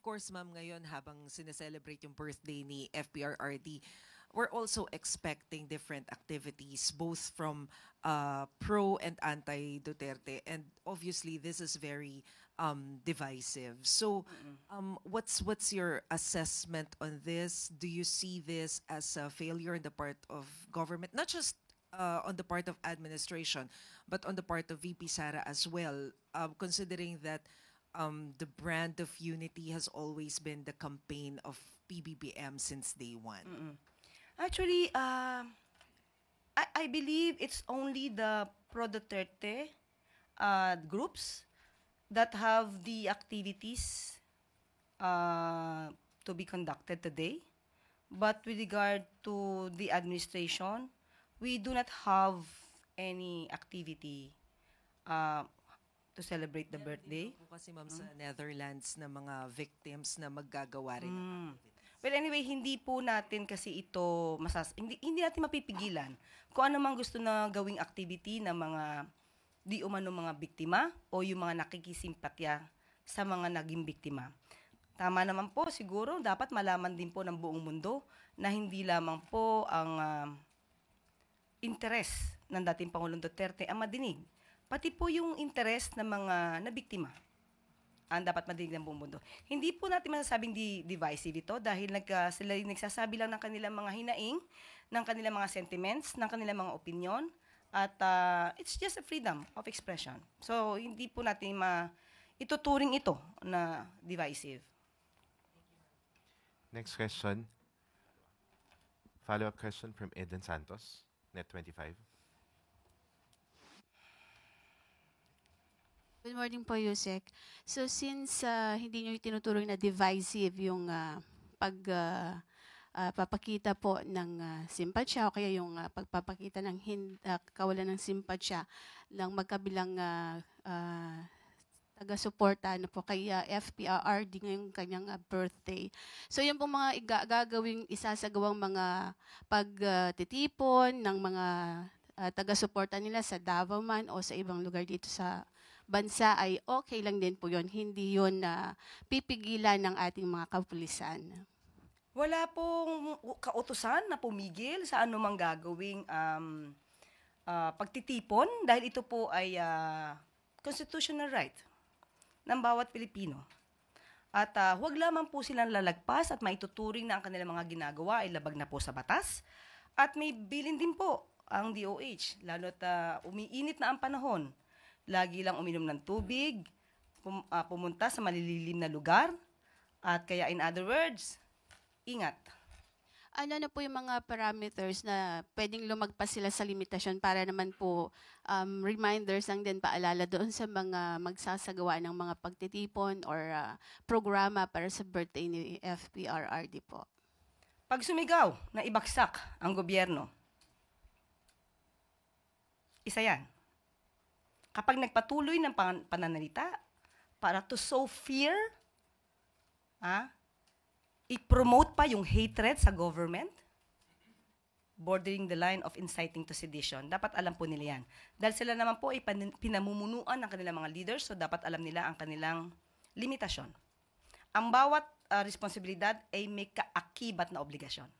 course, ma'am, ngayon habang sineselebrate yung birthday ni FPRRD, we're also expecting different activities, both from pro and anti-Duterte. And obviously, this is very divisive. So, what's your assessment on this? Do you see this as a failure on the part of government, not just on the part of administration, but on the part of VP Sara as well, considering that the brand of unity has always been the campaign of PBBM since day one? Actually, I believe it's only the pro-Duterte groups that have the activities to be conducted today. But with regard to the administration, we do not have any activity to celebrate the birthday. Po kasi ma'am sa Netherlands na mga victims na maggagawa rin ng activities. Well, anyway, hindi po natin kasi ito hindi natin mapipigilan kung ano mang gusto na gawing activity ng mga di umano mga biktima o yung mga nakikisimpatya sa mga naging biktima. Tama naman po, siguro dapat malaman din po ng buong mundo na hindi lamang po ang interes ng dating Pangulong Duterte ang madinig, pati po yung interes ng mga nabiktima ang dapat madinig ng buong mundo. Hindi po natin masasabing divisive ito dahil sila nagsasabi lang ng kanilang mga hinaing, ng kanilang mga sentiments, ng kanilang mga opinion, at it's just a freedom of expression. So, hindi po natin ituturing ito na divisive. Next question. Follow-up question from Eden Santos, Net25. Good morning po, Yusek. So since hindi nyo tinuturing na divisive yung papakita po ng simpatsya o kaya yung pagpapakita ng kawalan ng simpatsya ng magkabilang taga-suporta po kay FPRRD ngayong kanyang birthday. So yung pong mga gagawing isasagawang mga pagtitipon ng mga taga-suporta nila sa Davao man o sa ibang lugar dito sa bansa ay okay lang din po yun. Hindi yun pipigilan ng ating mga kapulisan. Wala pong kautusan na pumigil sa anumang gagawing pagtitipon dahil ito po ay constitutional right ng bawat Pilipino. At huwag lamang po silang lalagpas at maituturing na ang kanilang mga ginagawa ay labag na po sa batas. At may bilin din po ang DOH, lalo't umiinit na ang panahon. Lagi lang uminom ng tubig, pumunta sa malililim na lugar, at kaya in other words, ingat. Ano na po yung mga parameters na pwedeng lumagpas sila sa limitasyon para naman po reminders lang din paalala doon sa mga magsasagawa ng mga pagtitipon or programa para sa birthday ni FPRRD po? Pag sumigaw na ibagsak ang gobyerno, isa yan. Kapag nagpatuloy ng pananalita para to sow fear, i-promote pa yung hatred sa government, bordering the line of inciting to sedition. Dapat alam po nila yan. Dahil sila naman po ay pinamumunuan ng kanilang mga leaders, so dapat alam nila ang kanilang limitasyon. Ang bawat responsibilidad ay may kaakibat na obligasyon.